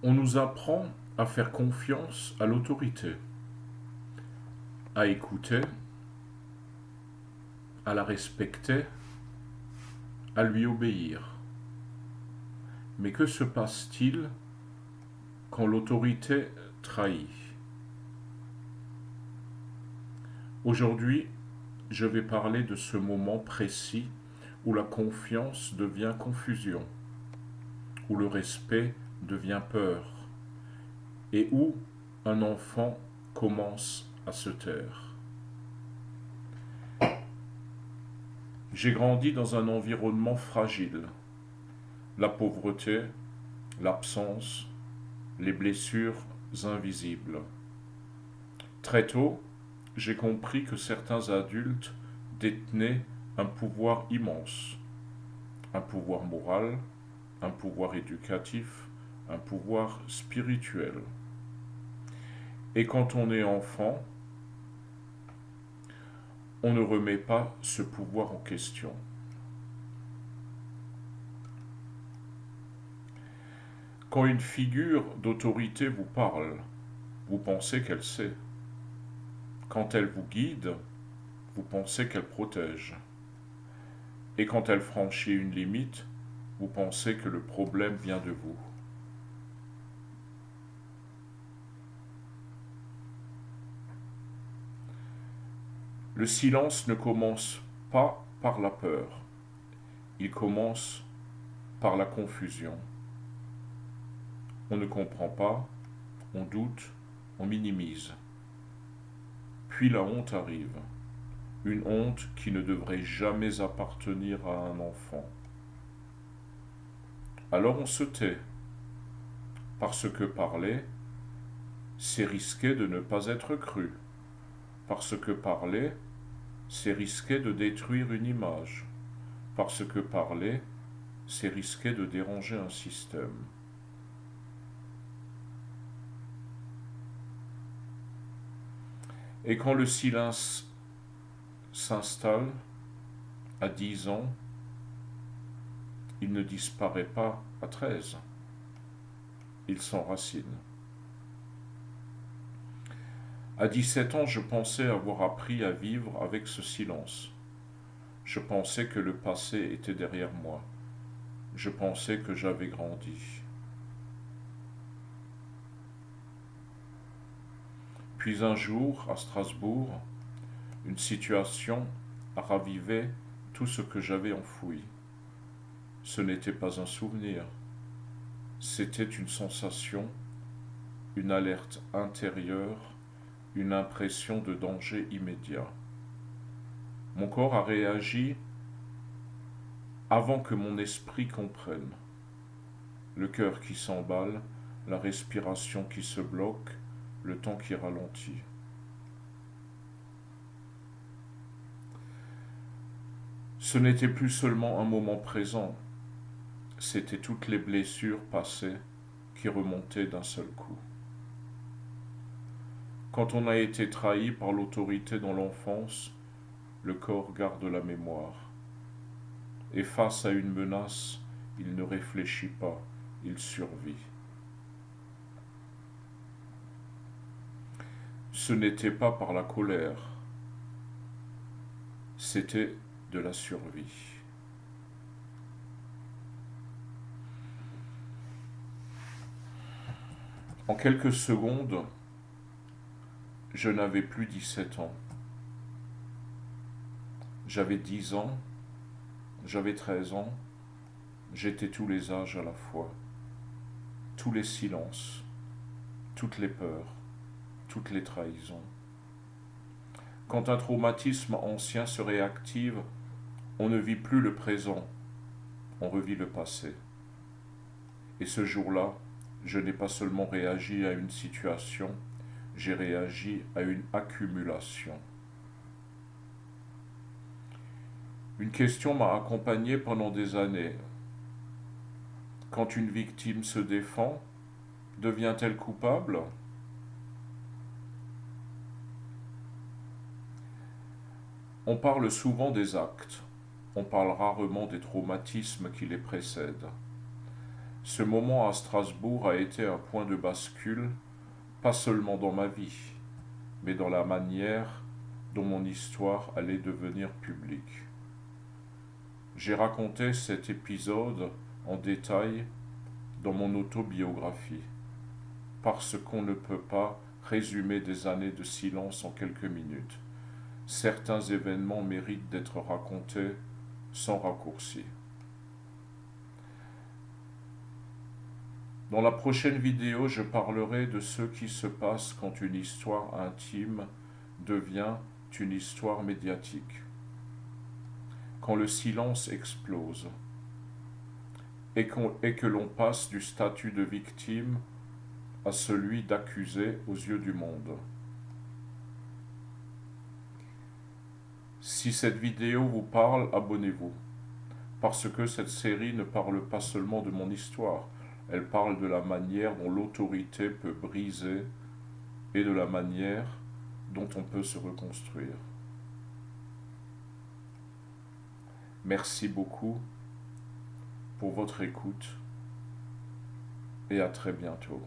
On nous apprend à faire confiance à l'autorité, à écouter, à la respecter, à lui obéir. Mais que se passe-t-il quand l'autorité trahit? Aujourd'hui, je vais parler de ce moment précis où la confiance devient confusion, où le respect devient peur et où un enfant commence à se taire. J'ai grandi dans un environnement fragile. La pauvreté, l'absence, les blessures invisibles. Très tôt, j'ai compris que certains adultes détenaient un pouvoir immense, un pouvoir moral, un pouvoir éducatif, un pouvoir spirituel. Et quand on est enfant, on ne remet pas ce pouvoir en question. Quand une figure d'autorité vous parle, vous pensez qu'elle sait. Quand elle vous guide, vous pensez qu'elle protège. Et quand elle franchit une limite, vous pensez que le problème vient de vous. Le silence ne commence pas par la peur, il commence par la confusion. On ne comprend pas, on doute, on minimise. Puis la honte arrive, une honte qui ne devrait jamais appartenir à un enfant. Alors on se tait, parce que parler, c'est risquer de ne pas être cru, parce que parler, c'est risquer de détruire une image, parce que parler, c'est risquer de déranger un système. Et quand le silence s'installe, à 10 ans, il ne disparaît pas à 13, il s'enracine. À 17 ans, je pensais avoir appris à vivre avec ce silence. Je pensais que le passé était derrière moi. Je pensais que j'avais grandi. Puis un jour, à Strasbourg, une situation a ravivé tout ce que j'avais enfoui. Ce n'était pas un souvenir, c'était une sensation, une alerte intérieure, une impression de danger immédiat. Mon corps a réagi avant que mon esprit comprenne. Le cœur qui s'emballe, la respiration qui se bloque, le temps qui ralentit. Ce n'était plus seulement un moment présent, c'était toutes les blessures passées qui remontaient d'un seul coup. Quand on a été trahi par l'autorité dans l'enfance, le corps garde la mémoire. Et face à une menace, il ne réfléchit pas, il survit. Ce n'était pas par la colère, c'était de la survie. En quelques secondes, je n'avais plus 17 ans. J'avais 10 ans, j'avais 13 ans, j'étais tous les âges à la fois, tous les silences, toutes les peurs, toutes les trahisons. Quand un traumatisme ancien se réactive, on ne vit plus le présent, on revit le passé. Et ce jour-là, je n'ai pas seulement réagi à une situation, j'ai réagi à une accumulation. Une question m'a accompagné pendant des années. Quand une victime se défend, devient-elle coupable? On parle souvent des actes, on parle rarement des traumatismes qui les précèdent. Ce moment à Strasbourg a été un point de bascule, pas seulement dans ma vie, mais dans la manière dont mon histoire allait devenir publique. J'ai raconté cet épisode en détail dans mon autobiographie, parce qu'on ne peut pas résumer des années de silence en quelques minutes. Certains événements méritent d'être racontés sans raccourci. Dans la prochaine vidéo, je parlerai de ce qui se passe quand une histoire intime devient une histoire médiatique, quand le silence explose et que l'on passe du statut de victime à celui d'accusé aux yeux du monde. Si cette vidéo vous parle, abonnez-vous, parce que cette série ne parle pas seulement de mon histoire, elle parle de la manière dont l'autorité peut briser et de la manière dont on peut se reconstruire. Merci beaucoup pour votre écoute et à très bientôt.